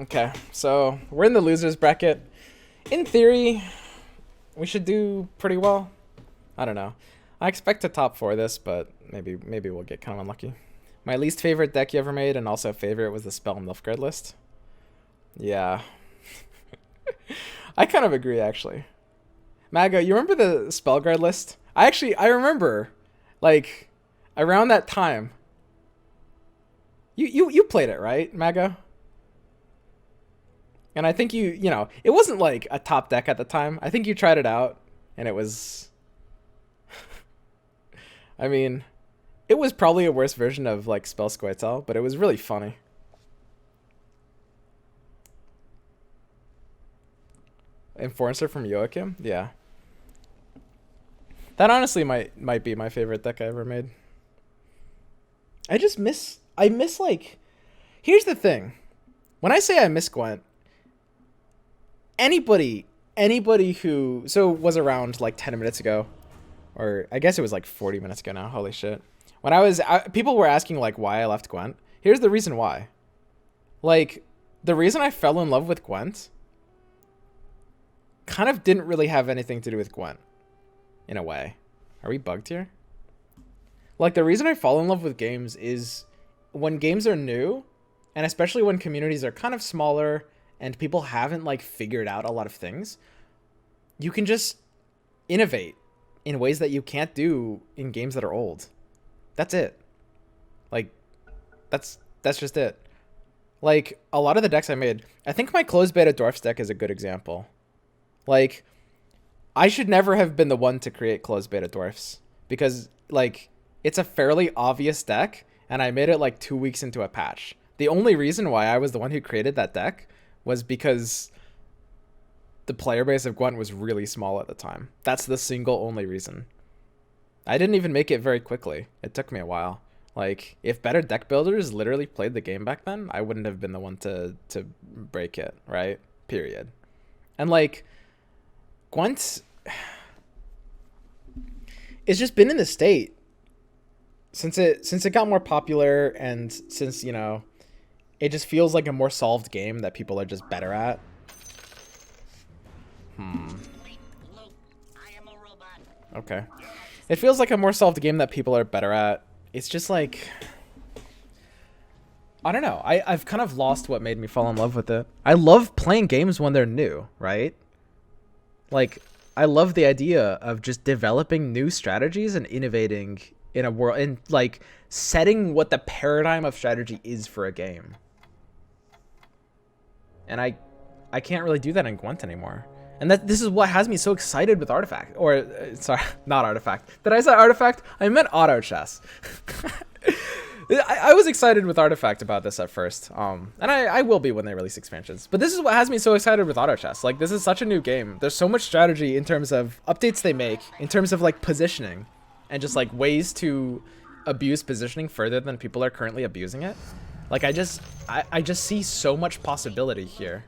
Okay, so we're in the losers bracket. In theory, we should do pretty well. I don't know. I expect to top 4 this, but maybe we'll get kind of unlucky. My least favorite deck you ever made, and also favorite, was the Spell Nilfgaard list. Yeah. I kind of agree, actually. Maga, you remember the Spellguard list? I remember, like, around that time. You played it, right, Maga? And I think you know, it wasn't like a top deck at the time. I think you tried it out, and it was... I mean, it was probably a worse version of, like, Spell Squirtle, but it was really funny. Enforcer from Joachim? Yeah. That honestly might be my favorite deck I ever made. I miss, like... Here's the thing. When I say I miss Gwent, anybody who was around like 10 minutes ago, or I guess it was like 40 minutes ago now, holy shit. When people were asking like why I left Gwent. Here's the reason why. Like, the reason I fell in love with Gwent kind of didn't really have anything to do with Gwent, in a way. Are we bugged here? Like, the reason I fall in love with games is when games are new, and especially when communities are kind of smaller and people haven't like figured out a lot of things, you can just innovate in ways that you can't do in games that are old. That's it. Like, that's just it. Like, a lot of the decks I made, I think my closed beta dwarfs deck is a good example. Like, I should never have been the one to create closed beta dwarfs, because like, it's a fairly obvious deck, and I made it like 2 weeks into a patch. The only reason why I was the one who created that deck was because the player base of Gwent was really small at the time. That's the single only reason. I didn't even make it very quickly. It took me a while. Like, if better deck builders literally played the game back then, I wouldn't have been the one to break it, right? Period. And like, Gwent, it's just been in the state since it got more popular, and since, you know, it just feels like a more solved game that people are just better at. Okay. It feels like a more solved game that people are better at. It's just like, I don't know. I've kind of lost what made me fall in love with it. I love playing games when they're new, right? Like, I love the idea of just developing new strategies and innovating in a world, and like setting what the paradigm of strategy is for a game. And I can't really do that in Gwent anymore. And this is what has me so excited with Artifact. Or, sorry, not Artifact. Did I say Artifact? I meant AutoChess. I was excited with Artifact about this at first. And I will be when they release expansions. But this is what has me so excited with AutoChess. Like, this is such a new game. There's so much strategy in terms of updates they make, in terms of, like, positioning, and just, like, ways to abuse positioning further than people are currently abusing it. Like, I just see so much possibility here.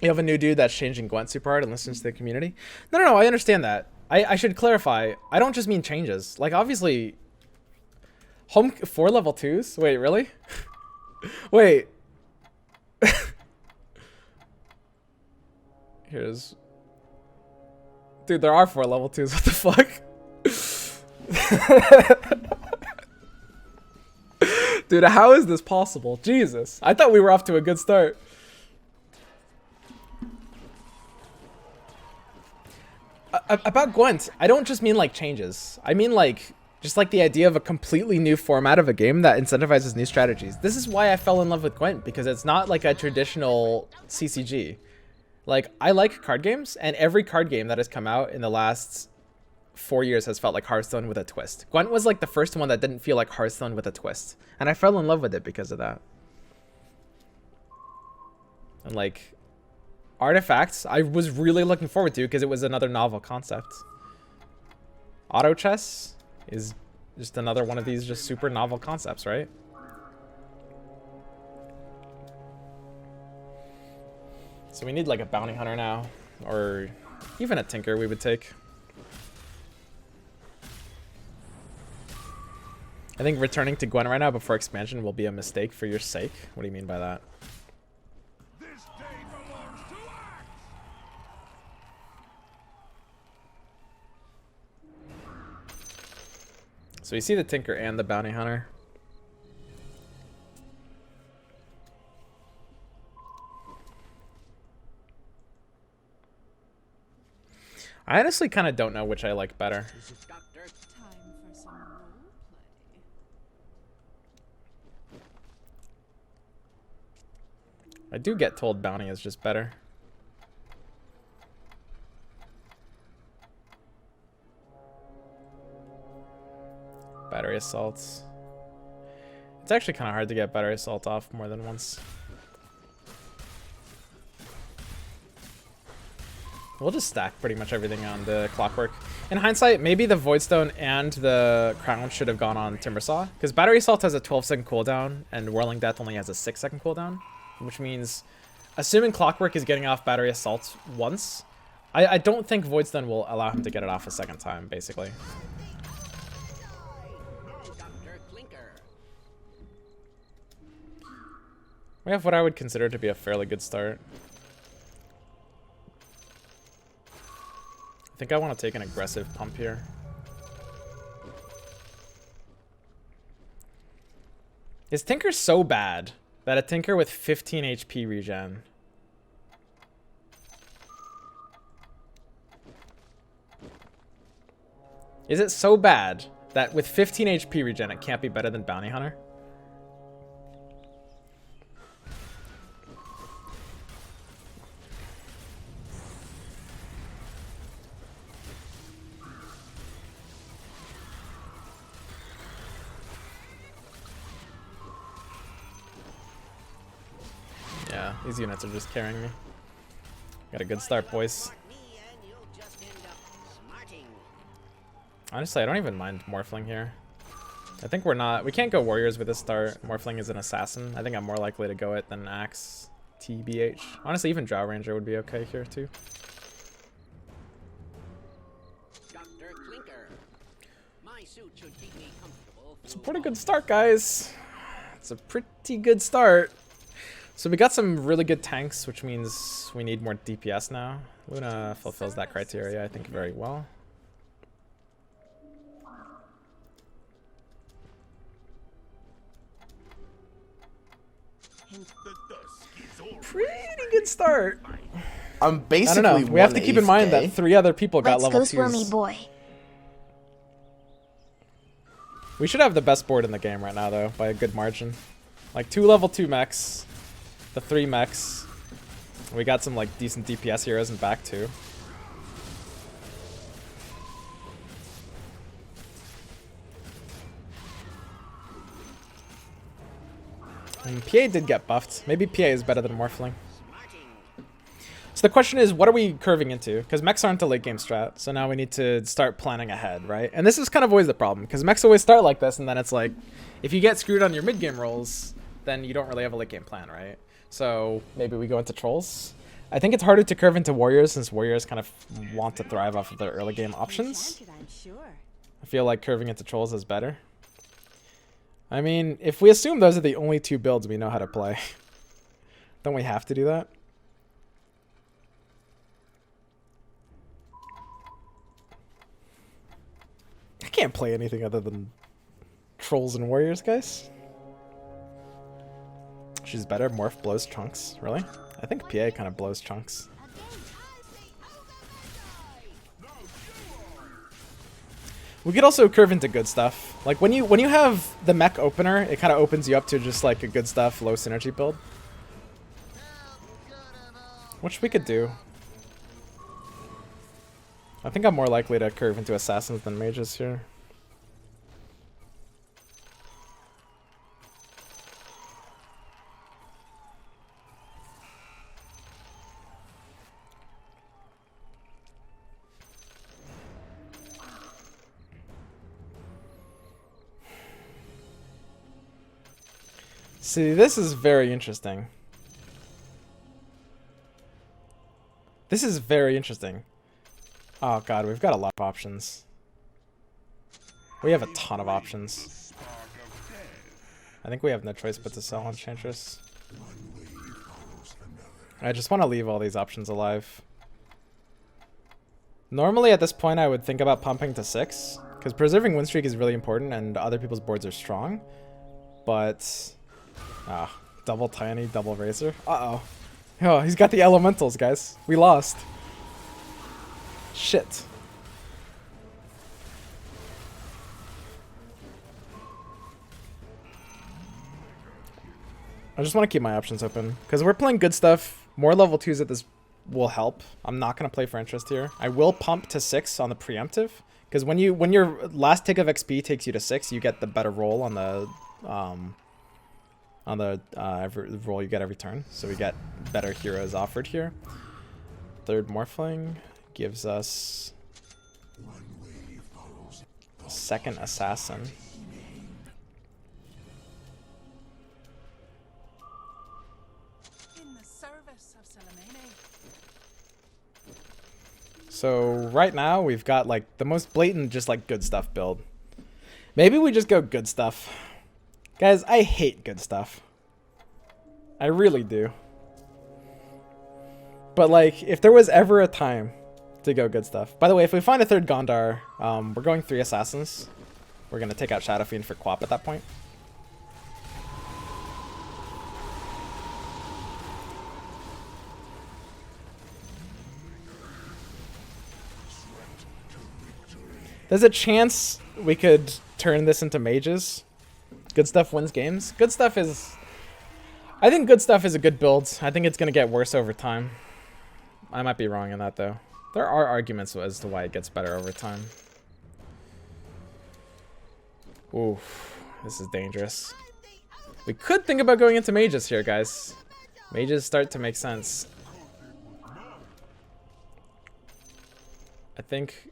You have a new dude that's changing Gwent super hard and listens to the community? No, I understand that. I should clarify. I don't just mean changes. Like, obviously, home 4 level 2s? Wait, really? Wait. Here's... Dude, there are 4 level 2s. What the fuck? Dude, how is this possible? Jesus. I thought we were off to a good start. About Gwent, I don't just mean like changes. I mean like just like the idea of a completely new format of a game that incentivizes new strategies. This is why I fell in love with Gwent, because it's not like a traditional CCG. Like, I like card games, and every card game that has come out in the last 4 years has felt like Hearthstone with a twist. Gwent was like the first one that didn't feel like Hearthstone with a twist, and I fell in love with it because of that. And like, Artifacts, I was really looking forward to, because it was another novel concept. AutoChess is just another one of these just super novel concepts, right? So we need like a bounty hunter now, or even a tinker we would take. I think returning to Gwen right now before expansion will be a mistake for your sake. What do you mean by that? So you see the Tinker and the Bounty Hunter. I honestly kind of don't know which I like better. I do get told Bounty is just better. Battery assaults. It's actually kind of hard to get battery assault off more than once. We'll just stack pretty much everything on the Clockwork. In hindsight, maybe the Voidstone and the Crown should have gone on Timbersaw, because battery assault has a 12-second cooldown and Whirling Death only has a 6-second cooldown, which means, assuming Clockwork is getting off battery assault once, I don't think Voidstone will allow him to get it off a second time, basically. We have what I would consider to be a fairly good start. I think I want to take an aggressive pump here. Is Tinker so bad that a Tinker with 15 HP regen? Is it so bad that with 15 HP regen it can't be better than Bounty Hunter? Yeah, these units are just carrying me. Got a good start, boys. Honestly, I don't even mind Morphling here. I think we can't go Warriors with this start. Morphling is an assassin. I think I'm more likely to go it than Axe, TBH. Honestly, even Drow Ranger would be okay here too. It's a pretty good start, guys. It's a pretty good start. So we got some really good tanks, which means we need more DPS now. Luna fulfills that criteria, I think, very well. Pretty good start. I'm basically. I don't know. We have to keep in mind that 3 other people got level 2s. Let's go, Squirmy boy. We should have the best board in the game right now, though, by a good margin. Like 2 level 2 mechs, the 3 mechs. We got some like decent DPS heroes in back too. And PA did get buffed. Maybe PA is better than Morphling. So the question is, what are we curving into? Because mechs aren't a late game strat, so now we need to start planning ahead, right? And this is kind of always the problem, because mechs always start like this, and then it's like, if you get screwed on your mid game rolls, then you don't really have a late game plan, right? So maybe we go into trolls. I think it's harder to curve into warriors, since warriors kind of want to thrive off of their early game options. I feel like curving into trolls is better. I mean, if we assume those are the only 2 builds we know how to play, don't we have to do that? I can't play anything other than trolls and warriors, guys. She's better. Morph blows chunks. Really? I think PA kind of blows chunks. We could also curve into good stuff. Like when you have the mech opener, it kind of opens you up to just like a good stuff, low synergy build. Which we could do. I think I'm more likely to curve into assassins than mages here. See, this is very interesting. This is very interesting. Oh god, we've got a lot of options. We have a ton of options. I think we have no choice but to sell Enchantress. I just want to leave all these options alive. Normally at this point I would think about pumping to 6, because preserving win streak is really important and other people's boards are strong. But double Tiny, double Razor. Uh-oh. Oh, he's got the elementals, guys. We lost. Shit. I just want to keep my options open because we're playing good stuff. More level 2s at this will help. I'm not going to play for interest here. I will pump to 6 on the preemptive because when your last tick of XP takes you to 6, you get the better roll on the every roll you get every turn. So we get better heroes offered here. Third Morphling gives us second Assassin. So right now we've got like the most blatant just like good stuff build. Maybe we just go good stuff. Guys, I hate good stuff. I really do. But like if there was ever a time to go good stuff. By the way, if we find a third Gondar, we're going 3 Assassins. We're going to take out Shadow Fiend for Quap at that point. There's a chance we could turn this into mages. Good stuff wins games. Good stuff is... I think good stuff is a good build. I think it's going to get worse over time. I might be wrong on that, though. There are arguments as to why it gets better over time. Oof. This is dangerous. We could think about going into mages here, guys. Mages start to make sense. I think...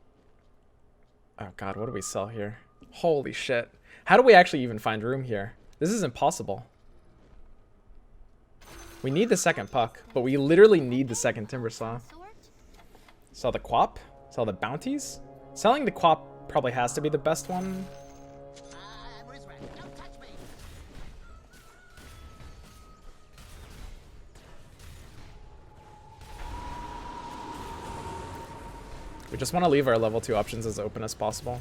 Oh god, what do we sell here? Holy shit. How do we actually even find room here? This is impossible. We need the second puck, but we literally need the second Timbersaw. Sell the Quap? Sell the bounties? Selling the Quap probably has to be the best one. We just want to leave our level 2 options as open as possible.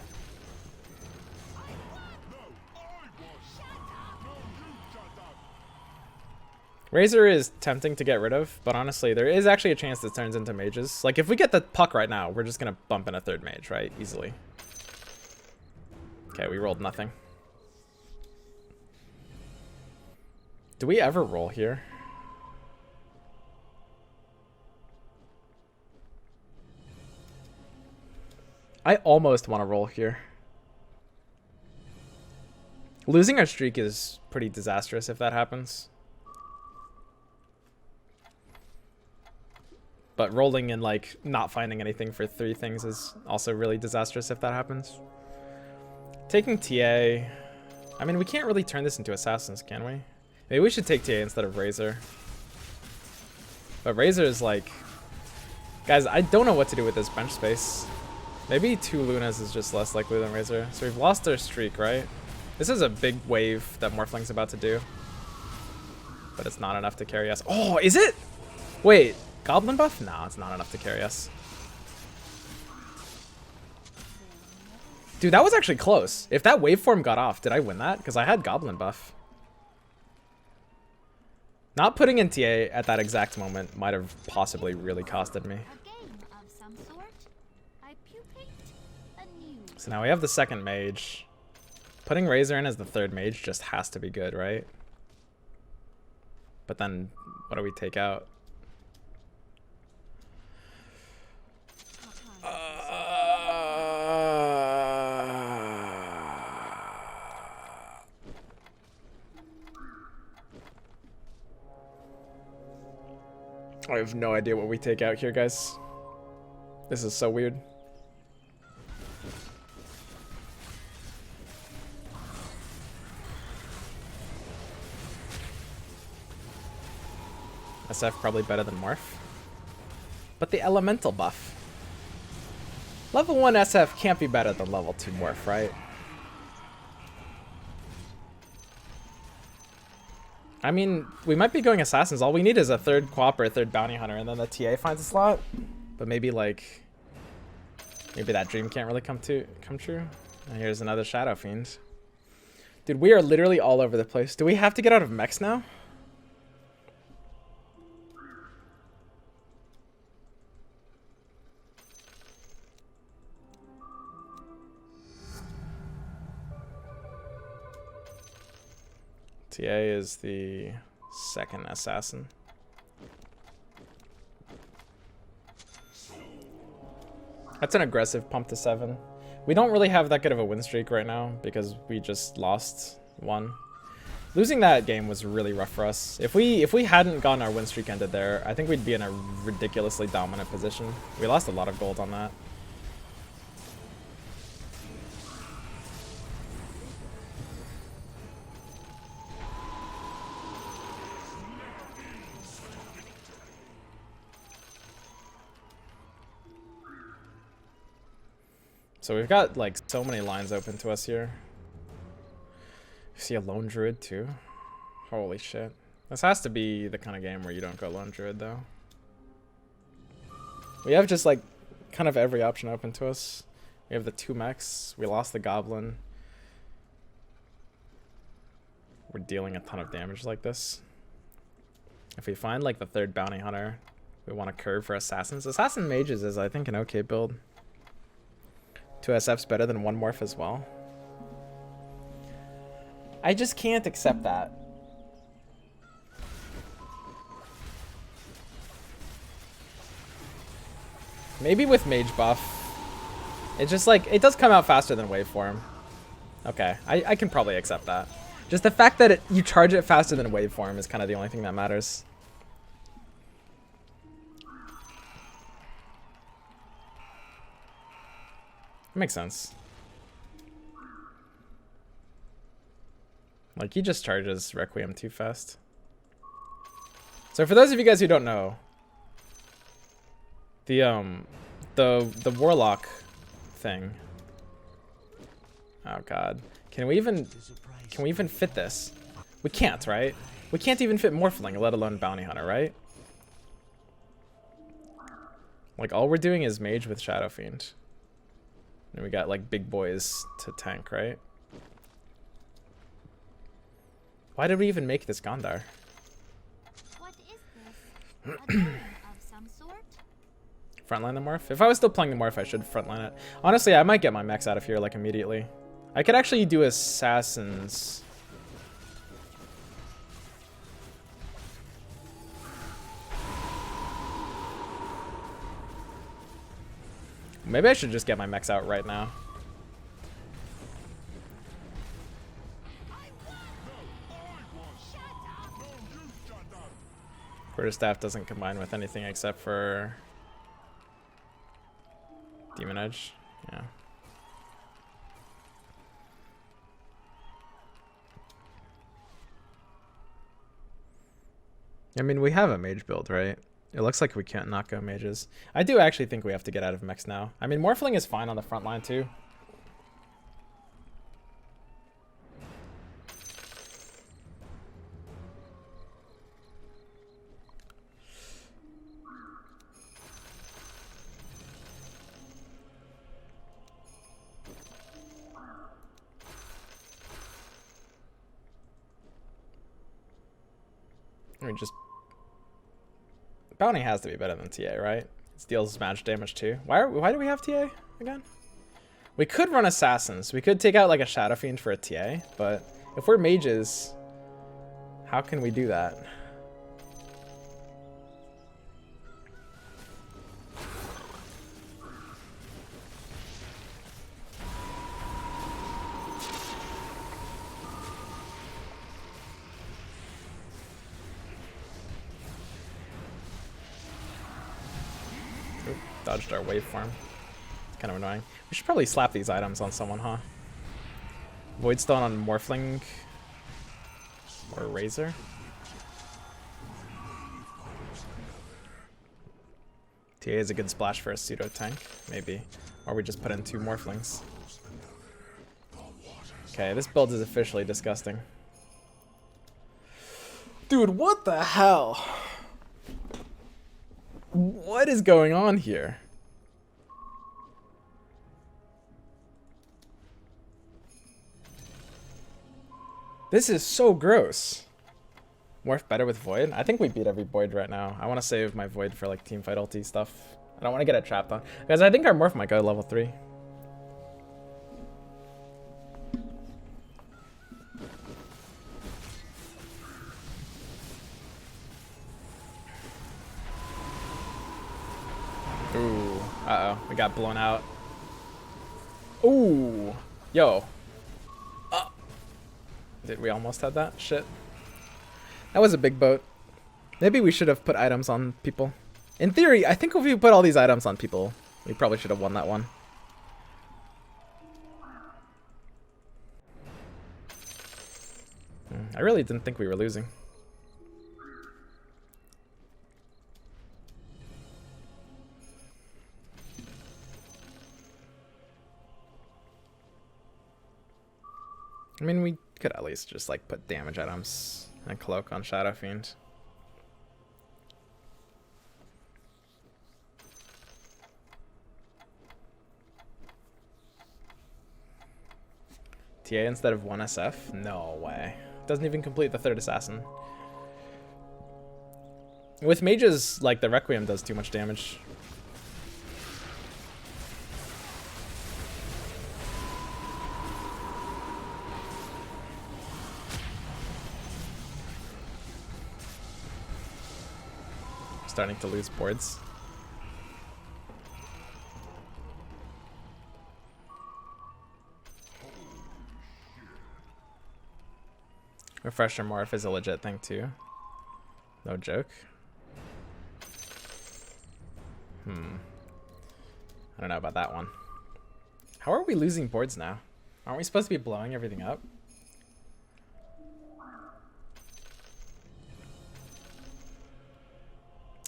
Razor is tempting to get rid of, but honestly, there is actually a chance this turns into mages. Like, if we get the puck right now, we're just going to bump in a third mage, right? Easily. Okay, we rolled nothing. Do we ever roll here? I almost want to roll here. Losing our streak is pretty disastrous if that happens. But rolling and like not finding anything for 3 things is also really disastrous if that happens. Taking TA. I mean, we can't really turn this into assassins, can we? Maybe we should take TA instead of Razor. But Razor is like... Guys, I don't know what to do with this bench space. Maybe 2 Lunas is just less likely than Razor. So we've lost our streak, right? This is a big wave that Morphling's about to do. But it's not enough to carry us. Oh, is it? Wait, Goblin buff? No, it's not enough to carry us. Dude, that was actually close. If that waveform got off, did I win that? Because I had Goblin buff. Not putting in TA at that exact moment might have possibly really costed me. So now we have the second mage. Putting Razor in as the third mage just has to be good, right? But then, what do we take out? I have no idea what we take out here, guys. This is so weird. SF probably better than Morph. But the elemental buff. Level 1 SF can't be better than level 2 Morph, right? I mean, we might be going assassins. All we need is a third Quap or a third bounty hunter, and then the TA finds a slot. But maybe like, maybe that dream can't really come true. And here's another Shadow Fiend. Dude, we are literally all over the place. Do we have to get out of mechs now? TA is the second assassin. That's an aggressive pump to 7. We don't really have that good of a win streak right now because we just lost 1. Losing that game was really rough for us. If we hadn't gotten our win streak ended there, I think we'd be in a ridiculously dominant position. We lost a lot of gold on that. So we've got like so many lines open to us here. You see a lone druid too. Holy shit. This has to be the kind of game where you don't go lone druid though. We have just like kind of every option open to us. We have the 2 mechs. We lost the goblin. We're dealing a ton of damage like this. If we find like the 3rd bounty hunter, we want to curve for assassins. Assassin mages is I think an okay build. 2 SF's better than 1 morph as well. I just can't accept that. Maybe with mage buff. It's just like, it does come out faster than waveform. Okay, I can probably accept that. Just the fact that you charge it faster than waveform is kind of the only thing that matters. Makes sense. Like, he just charges Requiem too fast. So for those of you guys who don't know, the Warlock thing. Oh god. Can we even fit this? We can't, right? We can't even fit Morphling, let alone Bounty Hunter, right? Like, all we're doing is Mage with Shadow Fiend. And we got like big boys to tank, right? Why did we even make this Gondar? What is this? A drone of some sort? Frontline the morph? If I was still playing the morph, I should frontline it. Honestly, I might get my mechs out of here like immediately. I could actually do assassins. Maybe I should just get my mechs out right now. Quarterstaff doesn't combine with anything except for Demon Edge. Yeah. I mean, we have a mage build, right? It looks like we can't not go mages. I do actually think we have to get out of mechs now. I mean, Morphling is fine on the front line too. We just... Bounty has to be better than TA, right? It deals magic damage too. Why do we have TA again? We could run assassins. We could take out like a Shadow Fiend for a TA, but if we're mages, how can we do that? Dodged our waveform. It's kind of annoying. We should probably slap these items on someone, huh? Voidstone on Morphling or Razor. TA is a good splash for a pseudo tank, maybe. Or we just put in 2 Morphlings. Okay, this build is officially disgusting. Dude, what the hell? What is going on here? This is so gross. Morph better with Void? I think we beat every Void right now. I want to save my Void for like teamfight ulti stuff. I don't want to get it trapped on. Guys, I think our Morph might go to level 3. Ooh, uh-oh, we got blown out. Ooh, yo. Did we almost have that? Shit. That was a big boat. Maybe we should have put items on people. In theory, I think if we put all these items on people, we probably should have won that one. I really didn't think we were losing. I mean, we could at least just like put damage items and cloak on Shadow Fiend. TA instead of 1 SF? No way. Doesn't even complete the 3rd assassin. With mages, like the Requiem does too much damage. Starting to lose boards. Refresher morph is a legit thing too. No joke. I don't know about that one. How are we losing boards now? Aren't we supposed to be blowing everything up?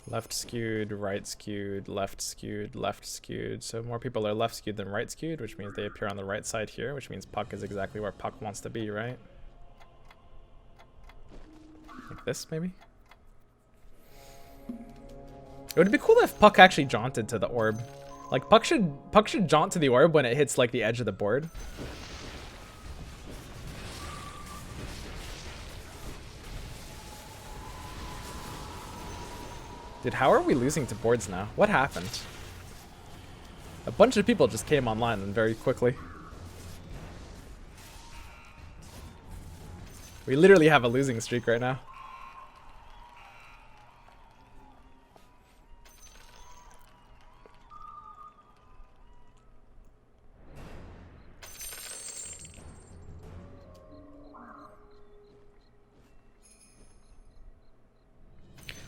Left skewed, right skewed, left skewed, left skewed. So more people are left skewed than right skewed, which means they appear on the right side here, which means Puck is exactly where Puck wants to be, right? Like this, maybe? It would be cool if Puck actually jaunted to the orb. Like Puck should jaunt to the orb when it hits like the edge of the board. Dude, how are we losing to boards now? What happened? A bunch of people just came online and very quickly. We literally have a losing streak right now.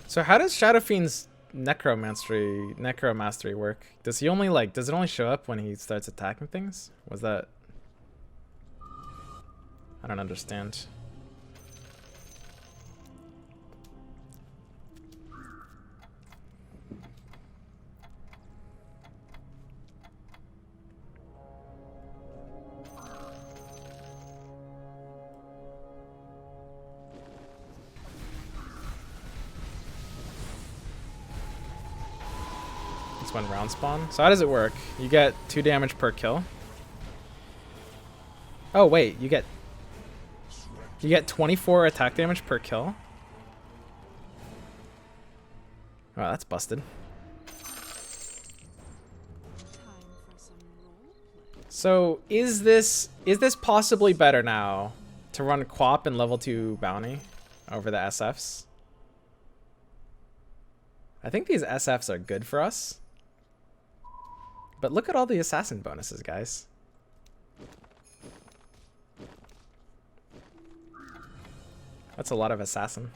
So how does Shadow Fiend's necromastery work? Does he only like, does it only show up when he starts attacking things? Was that? I don't understand. When round spawn. So how does it work? You get 2 damage per kill. Oh wait, you get 24 attack damage per kill. Oh, that's busted. So is this possibly better now to run Quap and level 2 bounty over the SFs? I think these SFs are good for us. But look at all the assassin bonuses, guys. That's a lot of assassin.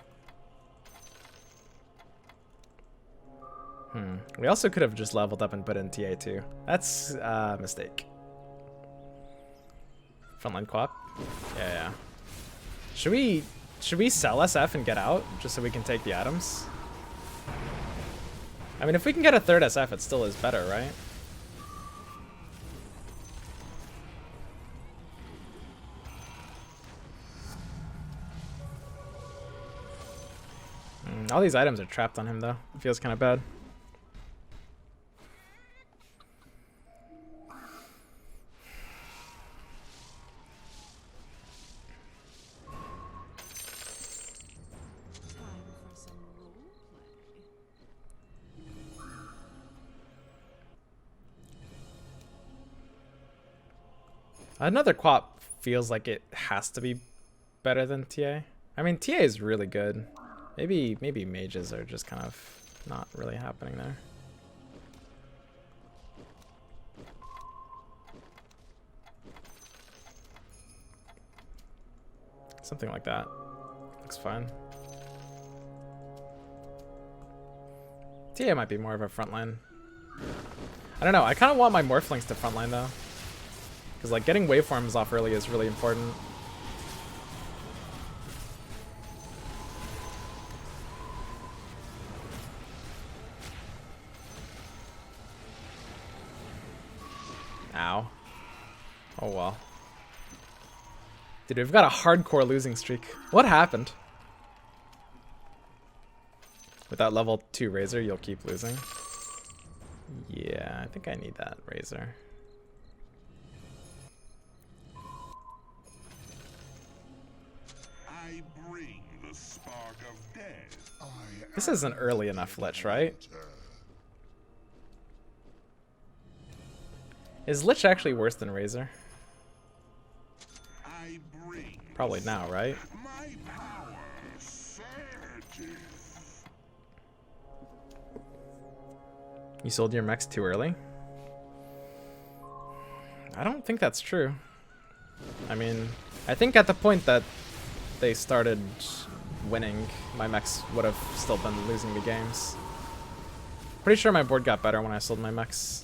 We also could have just leveled up and put in TA too. That's a mistake. Frontline Quap? Yeah. Should we sell SF and get out just so we can take the items? I mean, if we can get a 3rd SF, it still is better, right? All these items are trapped on him though. It feels kind of bad. Another quap feels like it has to be better than TA. I mean, TA is really good. Maybe mages are just kind of not really happening there. Something like that. Looks fine. TA might be more of a frontline. I don't know. I kind of want my Morphlings to frontline though. Because like getting waveforms off early is really important. Ow. Oh well. Dude, we've got a hardcore losing streak. What happened? With that level 2 Razor, you'll keep losing. Yeah, I think I need that Razor. I bring the spark of death. This isn't early enough Lich, right? Is Lich actually worse than Razor? I bring Probably now, right? my power surges. You sold your mechs too early? I don't think that's true. I mean, I think at the point that they started winning, my mechs would have still been losing the games. Pretty sure my board got better when I sold my mechs.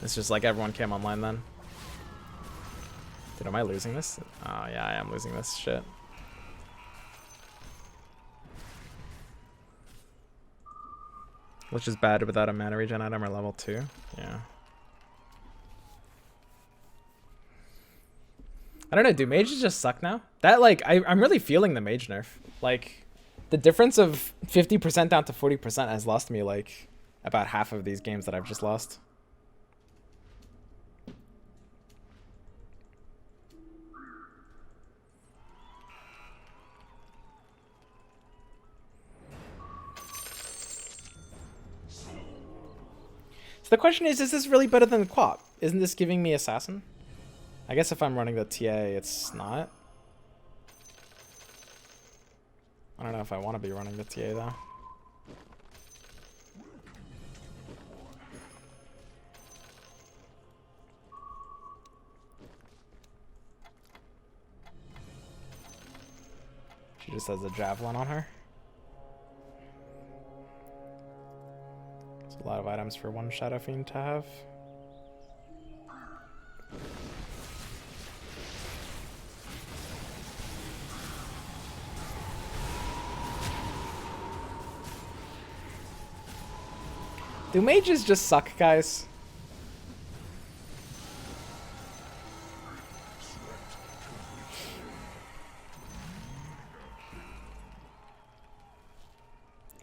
It's just like everyone came online then. Dude, am I losing this? Oh yeah, I am losing this shit. Which is bad without a mana regen item or level 2. Yeah. I don't know, do mages just suck now? That like, I'm really feeling the mage nerf. Like, the difference of 50% down to 40% has lost me like about half of these games that I've just lost. So the question is this really better than the Quap? Isn't this giving me Assassin? I guess if I'm running the TA, it's not. I don't know if I want to be running the TA though. She just has a javelin on her. It's a lot of items for one Shadow Fiend to have. Do mages just suck, guys?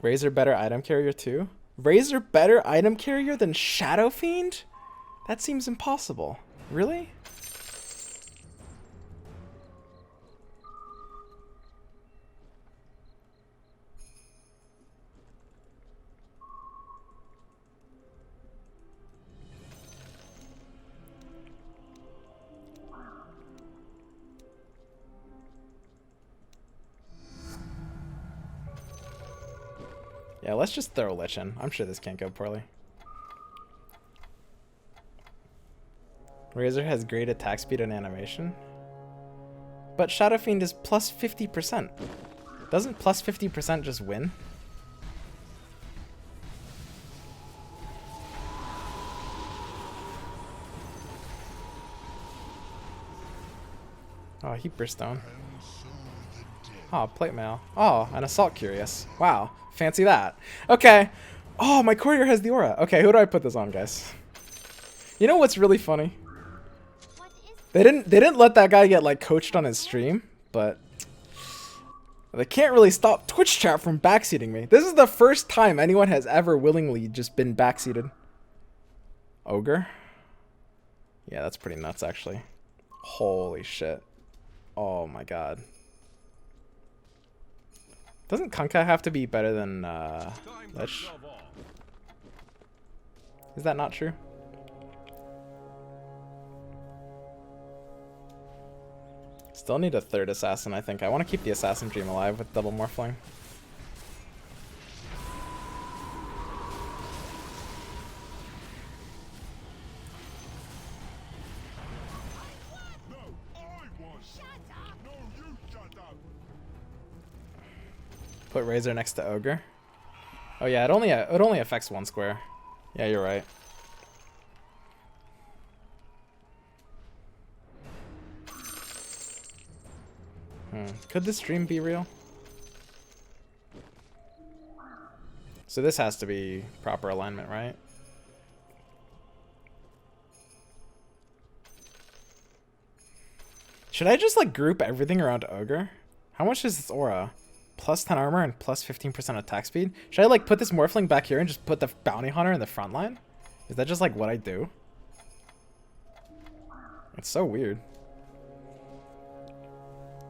Razor better item carrier too? Razor better item carrier than Shadow Fiend? That seems impossible. Really? Yeah, let's just throw Lich in. I'm sure this can't go poorly. Razor has great attack speed and animation. But Shadow Fiend is plus 50%. Doesn't plus 50% just win? Oh, Heaper Stone. Oh, plate mail. Oh, an Assault Curious. Wow, fancy that. Okay. Oh, my courier has the aura. Okay, who do I put this on, guys? You know what's really funny? They didn't let that guy get like coached on his stream, but They can't really stop Twitch chat from backseating me. This is the first time anyone has ever willingly just been backseated. Ogre? Yeah, that's pretty nuts, actually. Holy shit. Oh my god. Doesn't Kunkka have to be better than Lich? Is that not true? Still need a third assassin, I think. I want to keep the assassin dream alive with double morphling. Put Razor next to Ogre. Oh yeah, it only affects one square. Yeah, you're right. Could this stream be real? So this has to be proper alignment, right? Should I just like group everything around Ogre? How much is this aura? Plus 10 armor and plus 15% attack speed? Should I like put this Morphling back here and just put the Bounty Hunter in the front line? Is that just like what I do? It's so weird.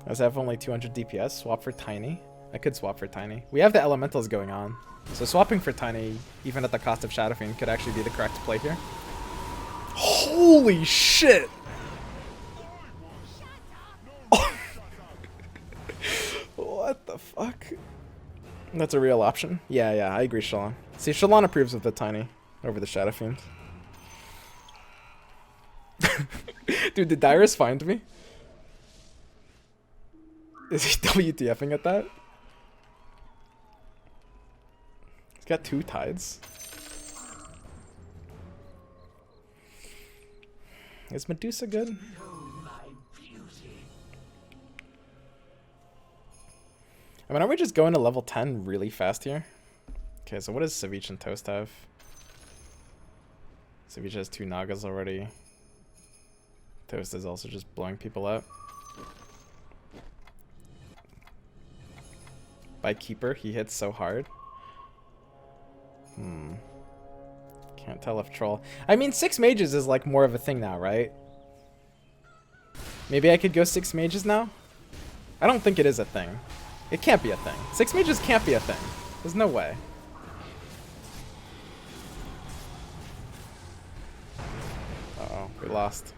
I also have only 200 DPS. Swap for Tiny. I could swap for Tiny. We have the elementals going on. So swapping for Tiny, even at the cost of Shadow Fiend, could actually be the correct play here. Holy shit! What the fuck? That's a real option. Yeah, I agree, Shalon. See, Shalon approves of the Tiny over the Shadow Fiend. Dude, did Dyrus find me? Is he WTFing at that? He's got 2 tides. Is Medusa good? I mean, are we just going to level 10 really fast here? Okay, so what does Savjz and Toast have? Savjz has 2 Nagas already. Toast is also just blowing people up. By Keeper, he hits so hard. Can't tell if Troll... I mean, 6 mages is like more of a thing now, right? Maybe I could go 6 mages now? I don't think it is a thing. It can't be a thing. 6 mages can't be a thing. There's no way. Uh-oh, we lost.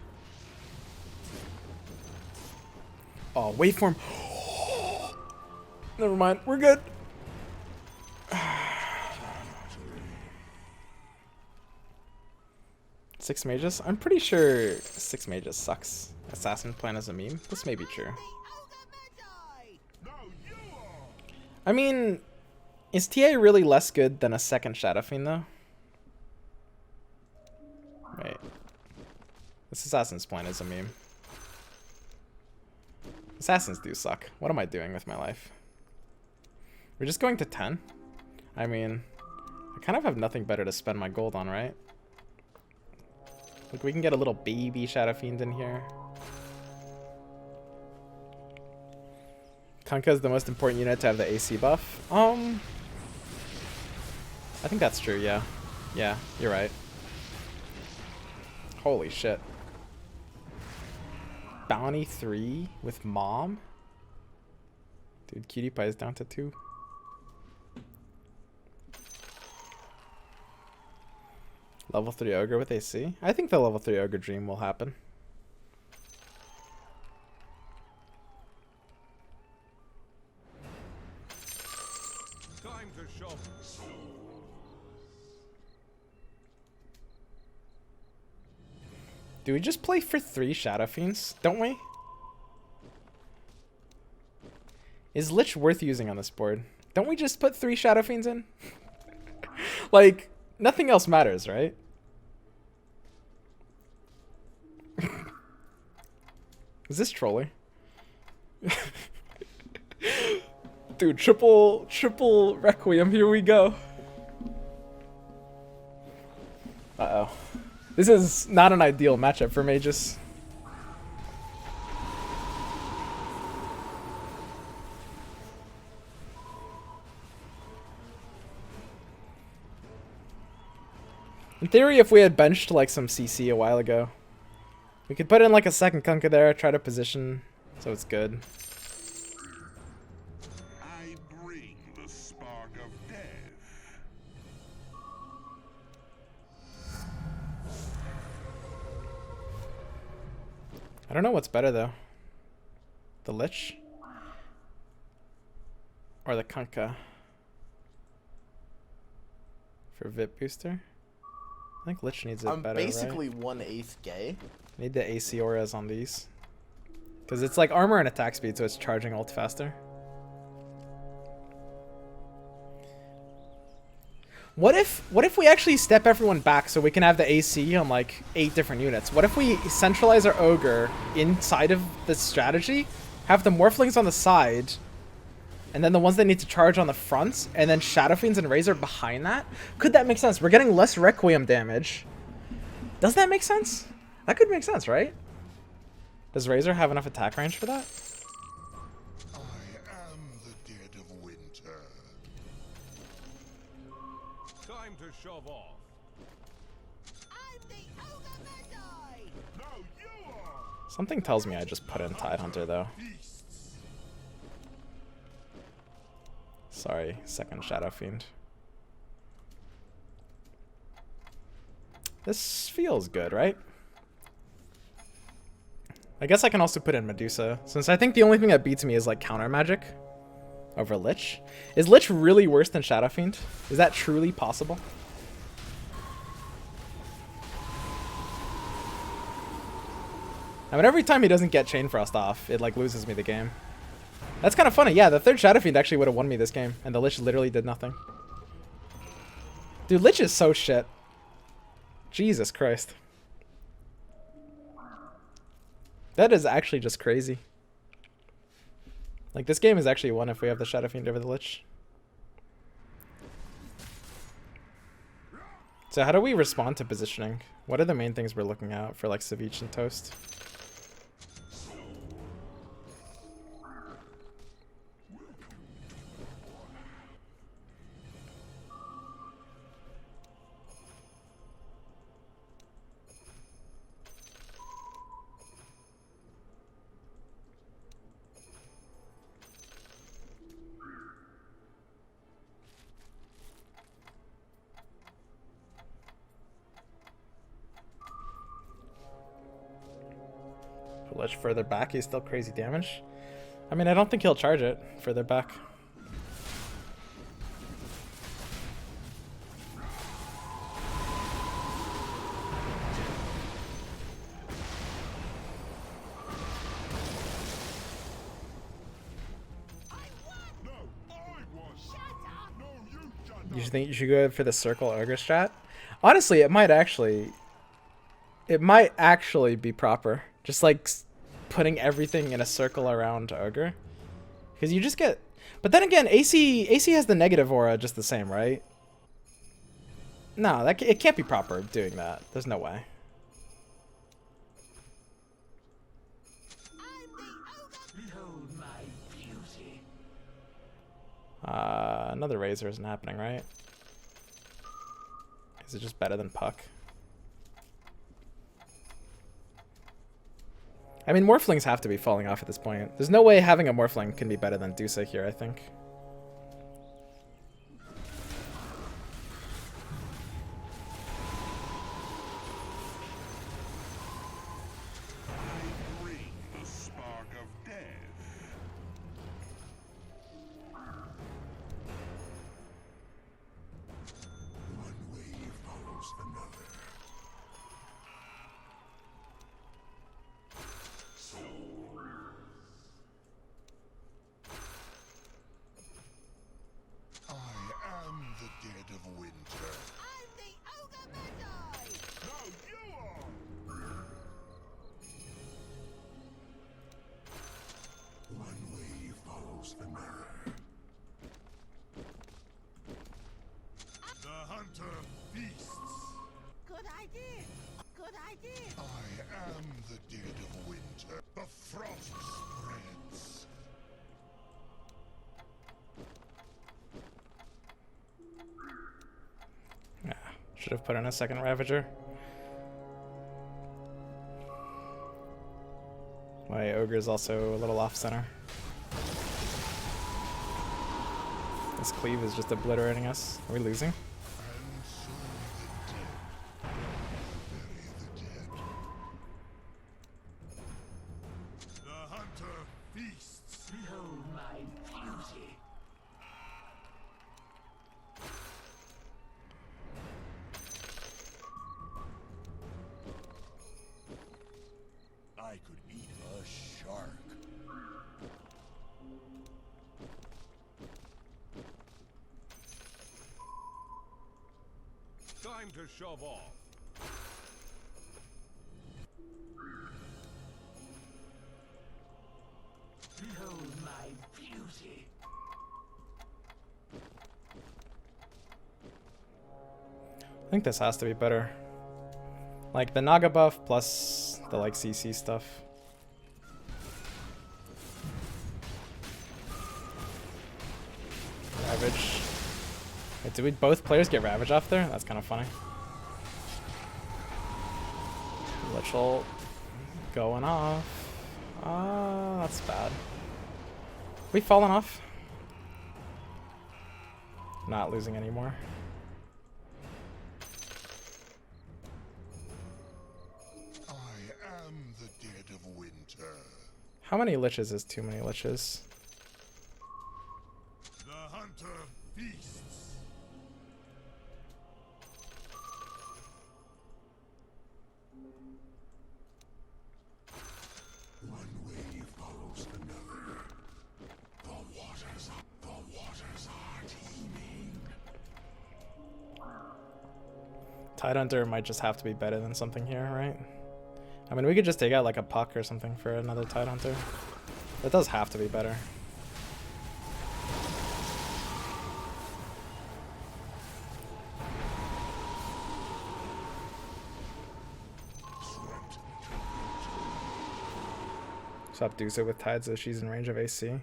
Oh, waveform. Never mind, we're good. 6 mages? I'm pretty sure 6 mages sucks. Assassin plan is a meme. This may be true. I mean, is TA really less good than a second Shadow Fiend though? Wait. This Assassin's plan is a meme. Assassins do suck. What am I doing with my life? We're just going to 10? I mean, I kind of have nothing better to spend my gold on, right? Look, we can get a little baby Shadow Fiend in here. Kunkka is the most important unit to have the AC buff. I think that's true, yeah. Yeah, you're right. Holy shit. Bounty 3 with Mom? Dude, Cutie Pie is down to 2. Level 3 Ogre with AC? I think the level 3 Ogre dream will happen. Time to shop. Do we just play for 3 Shadow Fiends? Don't we? Is Lich worth using on this board? Don't we just put 3 Shadow Fiends in? Like, nothing else matters, right? Is this trolling? Dude, triple Requiem, here we go. Uh-oh. This is not an ideal matchup for mages. In theory, if we had benched like some CC a while ago, we could put in like a second Kunkka there, try to position so it's good. I bring the spark of death. I don't know what's better though. The Lich? Or the Kunkka? For VIP booster? I think Lich needs it I'm better, basically right? 1/8 gay. Need the AC auras on these. Because it's like armor and attack speed, so it's charging ult faster. What if we actually step everyone back so we can have the AC on like 8 different units? What if we centralize our ogre inside of the strategy, have the morphlings on the side, and then the ones that need to charge on the front, and then Shadow Fiends and Razor behind that? Could that make sense? We're getting less Requiem damage. Does that make sense? That could make sense, right? Does Razor have enough attack range for that? I am the dead of winter. Time to shove off. I'm the Ogre Magi! No, you are. Something tells me I just put in Tidehunter though. Beasts. Sorry, second Shadow Fiend. This feels good, right? I guess I can also put in Medusa, since I think the only thing that beats me is like counter magic over Lich. Is Lich really worse than Shadow Fiend? Is that truly possible? I mean, every time he doesn't get Chain Frost off, it like loses me the game. That's kind of funny. Yeah, the third Shadow Fiend actually would have won me this game, and the Lich literally did nothing. Dude, Lich is so shit. Jesus Christ. That is actually just crazy. Like, this game is actually won if we have the Shadow Fiend over the Lich. So how do we respond to positioning? What are the main things we're looking at for, like, Savjz and Toast? Lich further back, he's still crazy damage. I mean, I don't think he'll charge it further back. No, I was. No, you shut You up. think you should go for the circle ogre strat? Honestly, it might actually be proper. Just like putting everything in a circle around ogre, because you just get. But then again, AC has the negative aura just the same, right? No, it can't be proper doing that. There's no way. I'm the Another Razor isn't happening, right? Is it just better than Puck? I mean, Morphlings have to be falling off at this point. There's no way having a Morphling can be better than Dusa here, I think. I bring the spark of death. One wave follows another. I am the dead of winter. I'm the Ogre Magi! No, you are. One wave follows another. The hunter feasts. Good idea! Good idea! I am the dead of winter. The frost spreads. Should have put in a second Ravager. My Ogre's also a little off center. This cleave is just obliterating us. Are we losing? The hunter feasts. Behold my beauty. I could eat a shark. Time to shove off. Behold my beauty. I think this has to be better. Like the Naga buff plus the like CC stuff. Ravage. Wait, did we both players get Ravage off there? That's kind of funny. Lich ult going off. That's bad. We fallen off. Not losing anymore. I am the dead of winter. How many liches is too many liches? The hunter feasts. One wave follows another. The waters are teeming. Tidehunter might just have to be better than something here, right? I mean, we could just take out like a puck or something for another Tidehunter. That does have to be better. Swap Dusa with Tide so she's in range of AC.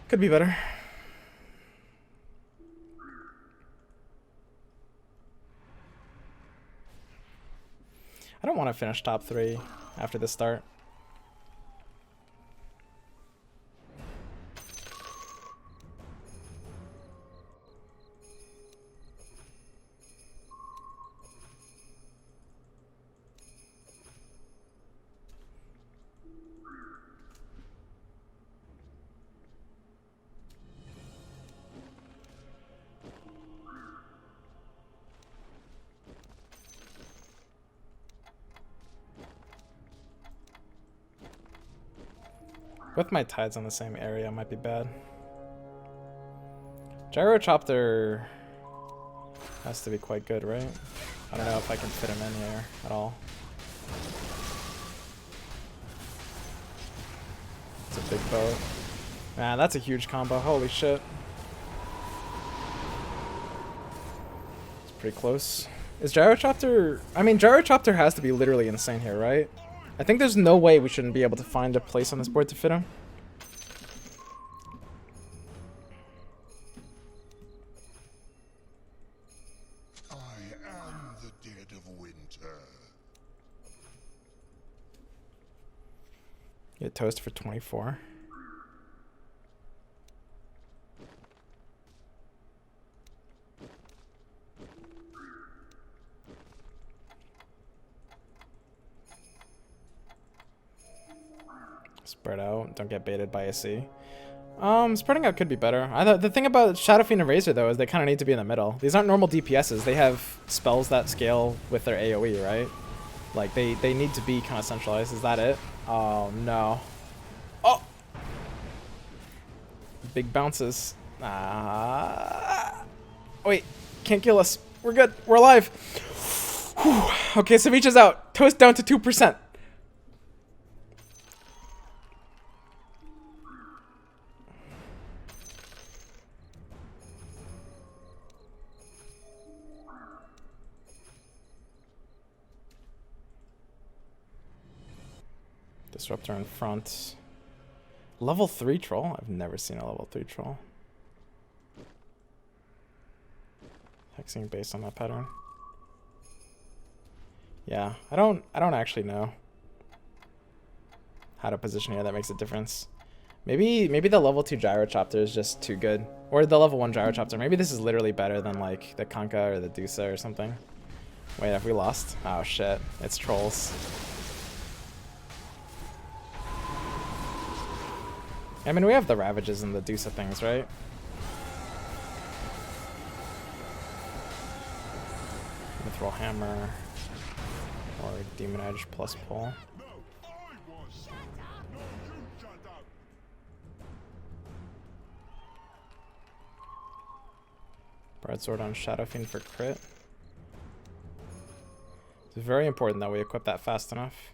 Could be better. I don't want to finish top 3 after the start. With my tides on the same area might be bad. Gyrocopter has to be quite good, right? I don't know if I can fit him in here at all. It's a big boat. Man, that's a huge combo. Holy shit. It's pretty close. Is Gyrocopter... I mean, Gyrocopter has to be literally insane here, right? I think there's no way we shouldn't be able to find a place on this board to fit him. I am the dead of winter. Get toast for 24. Spread out. Don't get baited by a C. Spreading out could be better. The thing about Shadow Fiend and Razor, though, is they kind of need to be in the middle. These aren't normal DPSs. They have spells that scale with their AoE, right? Like, they need to be kind of centralized. Is that it? Oh, no. Oh! Big bounces. Wait. Can't kill us. We're good. We're alive. Whew. Okay, Savjz is out. Toast down to 2%. Disruptor in front. Level 3 troll? I've never seen a level 3 troll. Hexing based on that pattern. Yeah, I don't actually know how to position here that makes a difference. Maybe the level 2 Gyrochopter is just too good. Or the level 1 Gyrochopter. Maybe this is literally better than like the Kanka or the Dusa or something. Wait, have we lost? Oh shit, it's trolls. I mean, we have the Ravages and the Dusa things, right? Mithril Hammer or Demon Edge plus pull. Broadsword on Shadow Fiend for crit. It's very important that we equip that fast enough.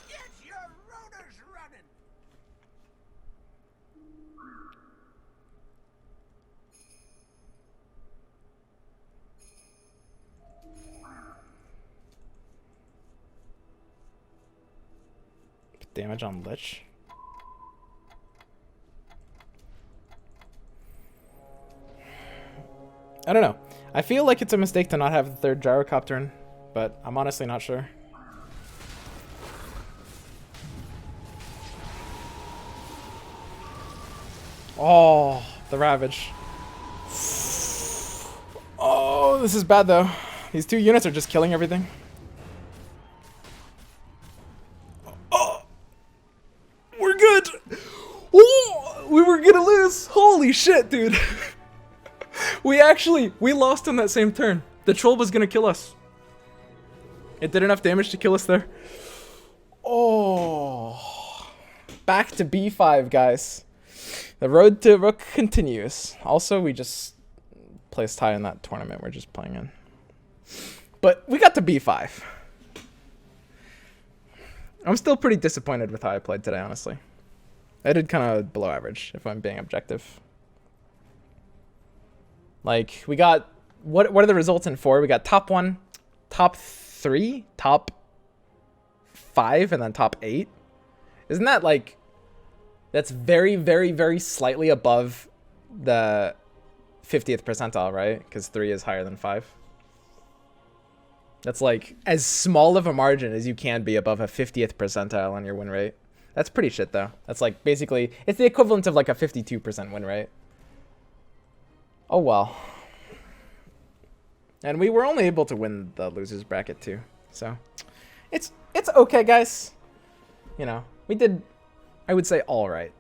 Get your rotors running. Damage on Lich. I don't know. I feel like it's a mistake to not have the third Gyrocopter in, but I'm honestly not sure. Oh, the Ravage. Oh, this is bad though. These 2 units are just killing everything. Oh, we're good. Oh, we were gonna lose. Holy shit, dude. We lost on that same turn. The troll was gonna kill us. It did enough damage to kill us there. Oh, back to B5, guys. The road to Rook continues. Also, we just placed high in that tournament we're just playing in. But we got to B5. I'm still pretty disappointed with how I played today, honestly. I did kind of below average, if I'm being objective. Like, we got... What are the results in 4? We got top 1, top 3, top 5, and then top 8. Isn't that, like... That's very, very, very slightly above the 50th percentile, right? Because 3 is higher than 5. That's, like, as small of a margin as you can be above a 50th percentile on your win rate. That's pretty shit, though. That's, like, basically... It's the equivalent of, like, a 52% win rate. Oh well. And we were only able to win the losers bracket too. So it's okay, guys. You know, we did, I would say, all right.